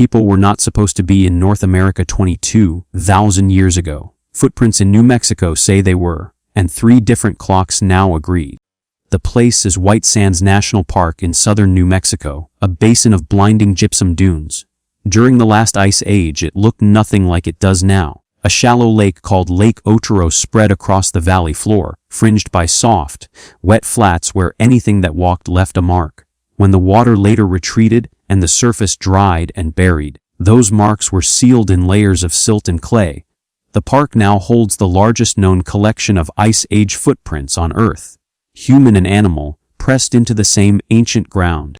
people were not supposed to be in North America 22,000 years ago. Footprints in New Mexico say they were, and 3 different clocks now agree. The place is White Sands National Park in southern New Mexico, a basin of blinding gypsum dunes. During the last ice age, it looked nothing like it does now. A shallow lake called Lake Otero spread across the valley floor, fringed by soft, wet flats where anything that walked left a mark. When the water later retreated and the surface dried and buried, those marks were sealed in layers of silt and clay. The park now holds the largest known collection of Ice Age footprints on Earth, human and animal, pressed into the same ancient ground.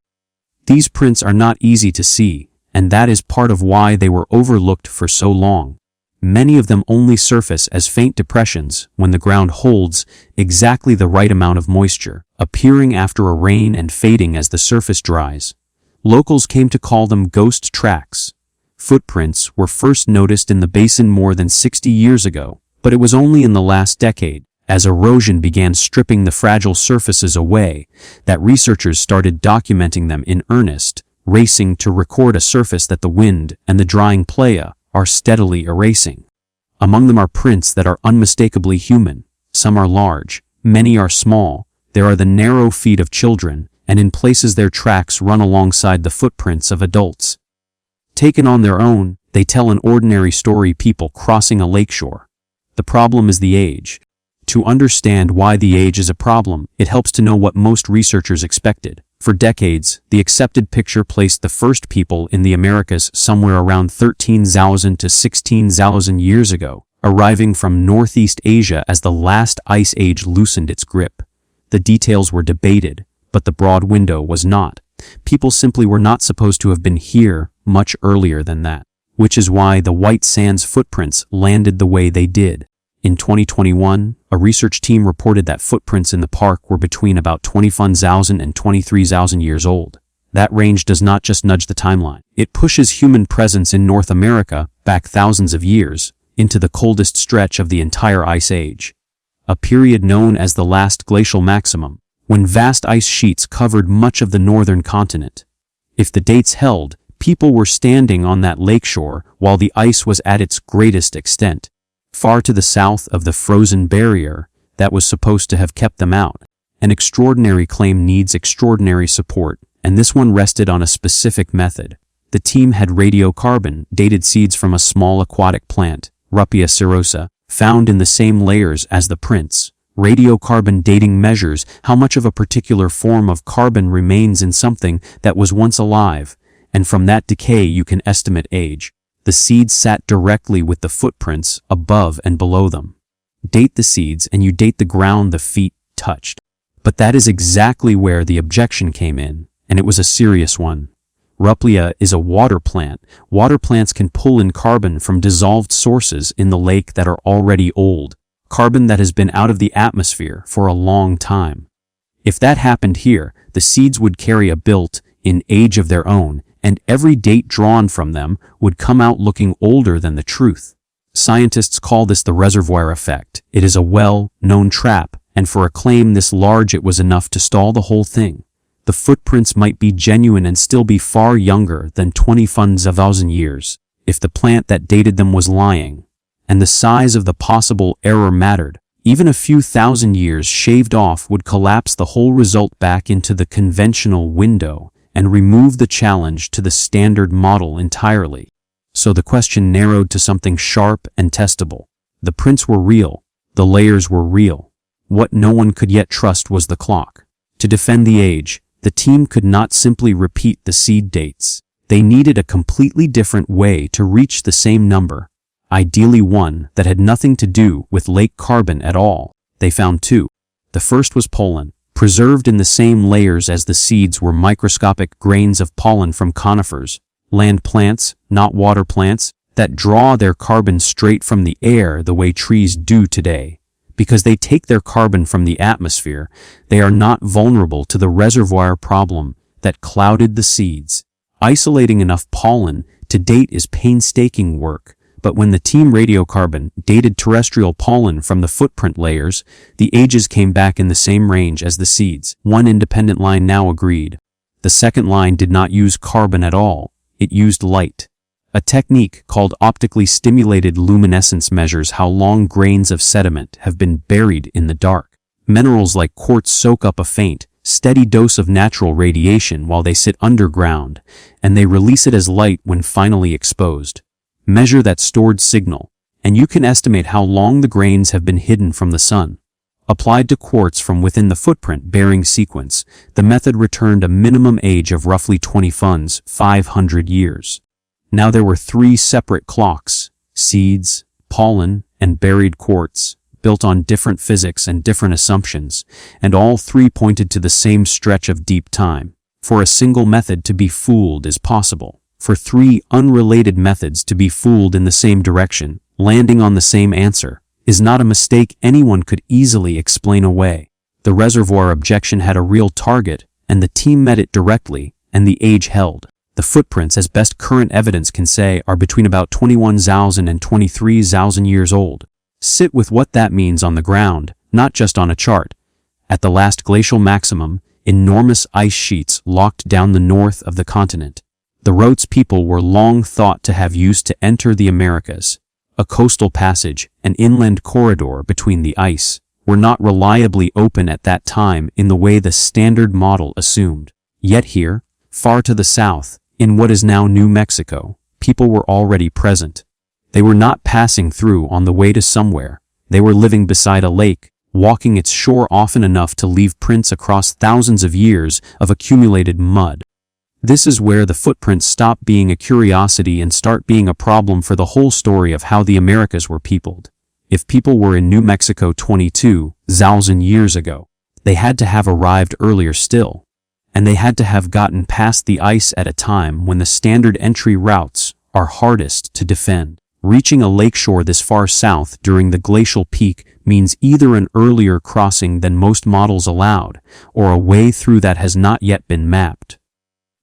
These prints are not easy to see, and that is part of why they were overlooked for so long. Many of them only surface as faint depressions when the ground holds exactly the right amount of moisture, appearing after a rain and fading as the surface dries. Locals came to call them ghost tracks. Footprints were first noticed in the basin more than 60 years ago, but it was only in the last decade, as erosion began stripping the fragile surfaces away, that researchers started documenting them in earnest, racing to record a surface that the wind and the drying playa are steadily erasing. Among them are prints that are unmistakably human. Some are large, many are small. There are the narrow feet of children, and in places their tracks run alongside the footprints of adults. Taken on their own, they tell an ordinary story: people crossing a lakeshore. The problem is the age. To understand why the age is a problem, it helps to know what most researchers expected. For decades, the accepted picture placed the first people in the Americas somewhere around 13,000 to 16,000 years ago, arriving from Northeast Asia as the last ice age loosened its grip. The details were debated, but the broad window was not. People simply were not supposed to have been here much earlier than that, which is why the White Sands footprints landed the way they did. In 2021, a research team reported that footprints in the park were between about 21,000 and 23,000 years old. That range does not just nudge the timeline. It pushes human presence in North America back thousands of years into the coldest stretch of the entire ice age, a period known as the last glacial maximum, when vast ice sheets covered much of the northern continent. If the dates held, people were standing on that lakeshore while the ice was at its greatest extent, far to the south of the frozen barrier that was supposed to have kept them out. An extraordinary claim needs extraordinary support, and this one rested on a specific method. The team had radiocarbon dated seeds from a small aquatic plant, Ruppia cirosa, found in the same layers as the prints. Radiocarbon dating measures how much of a particular form of carbon remains in something that was once alive, and from that decay you can estimate age. The seeds sat directly with the footprints above and below them. Date the seeds and you date the ground the feet touched. But that is exactly where the objection came in, and it was a serious one. Ruppia is a water plant. Water plants can pull in carbon from dissolved sources in the lake that are already old, carbon that has been out of the atmosphere for a long time. If that happened here, the seeds would carry a built-in age of their own, and every date drawn from them would come out looking older than the truth. Scientists call this the reservoir effect. It is a well-known trap, and for a claim this large it was enough to stall the whole thing. The footprints might be genuine and still be far younger than 20,000 years, if the plant that dated them was lying. And the size of the possible error mattered. Even a few thousand years shaved off would collapse the whole result back into the conventional window and remove the challenge to the standard model entirely. So the question narrowed to something sharp and testable. The prints were real. The layers were real. What no one could yet trust was the clock. To defend the age, the team could not simply repeat the seed dates. They needed a completely different way to reach the same number, ideally one that had nothing to do with lake carbon at all. They found 2. The first was pollen. Preserved in the same layers as the seeds were microscopic grains of pollen from conifers, land plants, not water plants, that draw their carbon straight from the air the way trees do today. Because they take their carbon from the atmosphere, they are not vulnerable to the reservoir problem that clouded the seeds. Isolating enough pollen to date is painstaking work, but when the team radiocarbon dated terrestrial pollen from the footprint layers, the ages came back in the same range as the seeds. One independent line now agreed. The second line did not use carbon at all. It used light. A technique called optically stimulated luminescence measures how long grains of sediment have been buried in the dark. Minerals like quartz soak up a faint, steady dose of natural radiation while they sit underground, and they release it as light when finally exposed. Measure that stored signal, and you can estimate how long the grains have been hidden from the sun. Applied to quartz from within the footprint-bearing sequence, the method returned a minimum age of roughly 20 funds, 500 years. Now there were 3 separate clocks: seeds, pollen, and buried quartz, built on different physics and different assumptions, and all 3 pointed to the same stretch of deep time. For a single method to be fooled is possible. For 3 unrelated methods to be fooled in the same direction, landing on the same answer, is not a mistake anyone could easily explain away. The reservoir objection had a real target, and the team met it directly, and the age held. The footprints, as best current evidence can say, are between about 21,000 and 23,000 years old. Sit with what that means on the ground, not just on a chart. At the last glacial maximum, enormous ice sheets locked down the north of the continent. The routes people were long thought to have used to enter the Americas, a coastal passage, an inland corridor between the ice, were not reliably open at that time in the way the standard model assumed. Yet here, far to the south, in what is now New Mexico, people were already present. They were not passing through on the way to somewhere. They were living beside a lake, walking its shore often enough to leave prints across thousands of years of accumulated mud. This is where the footprints stop being a curiosity and start being a problem for the whole story of how the Americas were peopled. If people were in New Mexico 22,000 years ago, they had to have arrived earlier still. And they had to have gotten past the ice at a time when the standard entry routes are hardest to defend. Reaching a lakeshore this far south during the glacial peak means either an earlier crossing than most models allowed, or a way through that has not yet been mapped.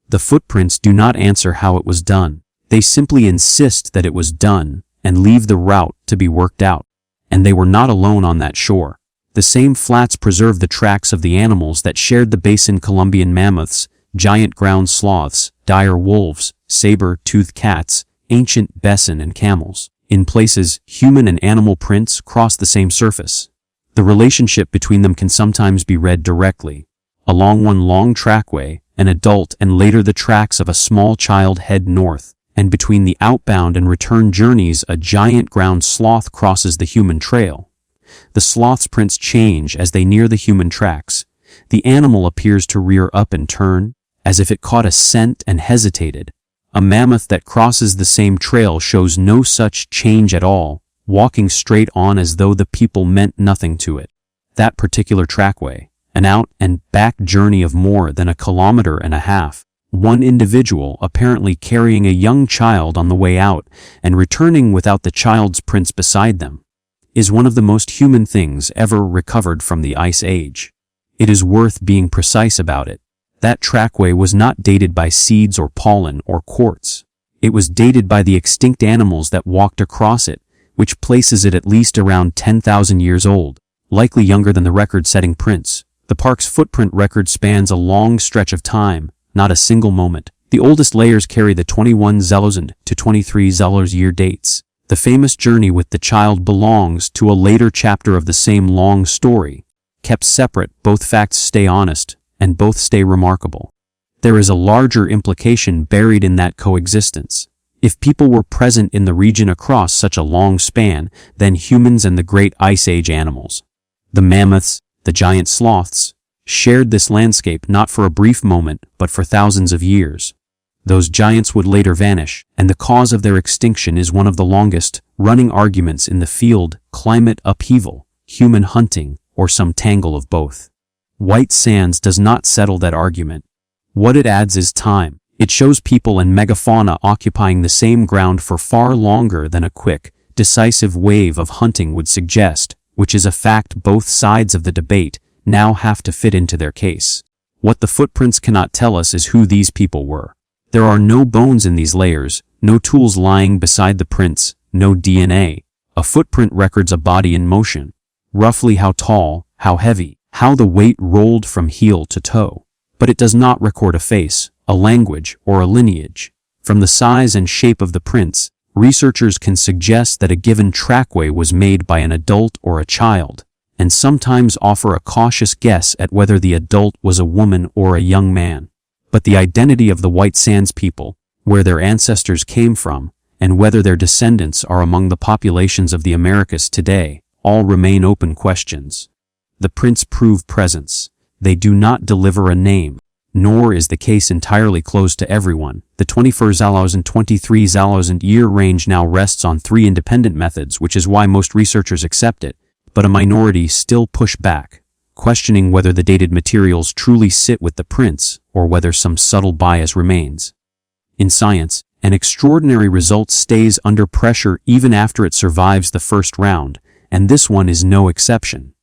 The footprints do not answer how it was done. They simply insist that it was done and leave the route to be worked out. And they were not alone on that shore. The same flats preserve the tracks of the animals that shared the basin: Columbian mammoths, giant ground sloths, dire wolves, saber-toothed cats, ancient bison and camels. In places, human and animal prints cross the same surface. The relationship between them can sometimes be read directly. Along one long trackway, an adult and later the tracks of a small child head north, and between the outbound and return journeys a giant ground sloth crosses the human trail. The sloth's prints change as they near the human tracks. The animal appears to rear up and turn, as if it caught a scent and hesitated. A mammoth that crosses the same trail shows no such change at all, walking straight on as though the people meant nothing to it. That particular trackway, an out and back journey of more than 1.5 kilometers, one individual apparently carrying a young child on the way out and returning without the child's prints beside them, is one of the most human things ever recovered from the Ice Age. It is worth being precise about it. That trackway was not dated by seeds or pollen or quartz. It was dated by the extinct animals that walked across it, which places it at least around 10,000 years old, likely younger than the record-setting prints. The park's footprint record spans a long stretch of time, not a single moment. The oldest layers carry the 21,000 to 23,000 year dates. The famous journey with the child belongs to a later chapter of the same long story. Kept separate, both facts stay honest, and both stay remarkable. There is a larger implication buried in that coexistence. If people were present in the region across such a long span, then humans and the great Ice Age animals, the mammoths, the giant sloths, shared this landscape not for a brief moment but for thousands of years. Those giants would later vanish, and the cause of their extinction is one of the longest running arguments in the field: climate upheaval, human hunting, or some tangle of both. White Sands does not settle that argument. What it adds is time. It shows people and megafauna occupying the same ground for far longer than a quick, decisive wave of hunting would suggest, which is a fact both sides of the debate now have to fit into their case. What the footprints cannot tell us is who these people were. There are no bones in these layers, no tools lying beside the prints, no DNA. A footprint records a body in motion. Roughly how tall, how heavy, how the weight rolled from heel to toe. But it does not record a face, a language, or a lineage. From the size and shape of the prints, researchers can suggest that a given trackway was made by an adult or a child, and sometimes offer a cautious guess at whether the adult was a woman or a young man. But the identity of the White Sands people, where their ancestors came from, and whether their descendants are among the populations of the Americas today, all remain open questions. The prints prove presence. They do not deliver a name, nor is the case entirely closed to everyone. The 24,023 year range now rests on 3 independent methods, which is why most researchers accept it, but a minority still push back, questioning whether the dated materials truly sit with the prints or whether some subtle bias remains. In science, an extraordinary result stays under pressure even after it survives the first round, and this one is no exception.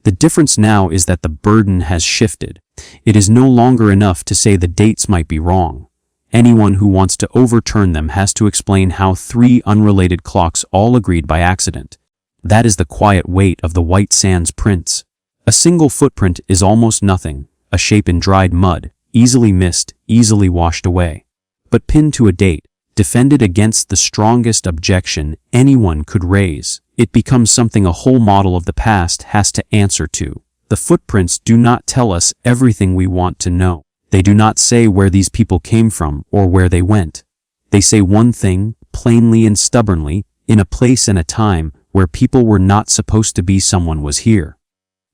The difference now is that the burden has shifted. It is no longer enough to say the dates might be wrong. Anyone who wants to overturn them has to explain how 3 unrelated clocks all agreed by accident. That is the quiet weight of the White Sands prints. A single footprint is almost nothing, a shape in dried mud, easily missed, easily washed away. But pinned to a date, defended against the strongest objection anyone could raise, it becomes something a whole model of the past has to answer to. The footprints do not tell us everything we want to know. They do not say where these people came from or where they went. They say one thing, plainly and stubbornly, in a place and a time where people were not supposed to be. Someone was here.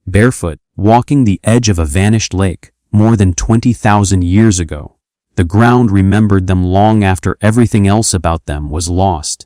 Barefoot, walking the edge of a vanished lake, more than 20,000 years ago. The ground remembered them long after everything else about them was lost.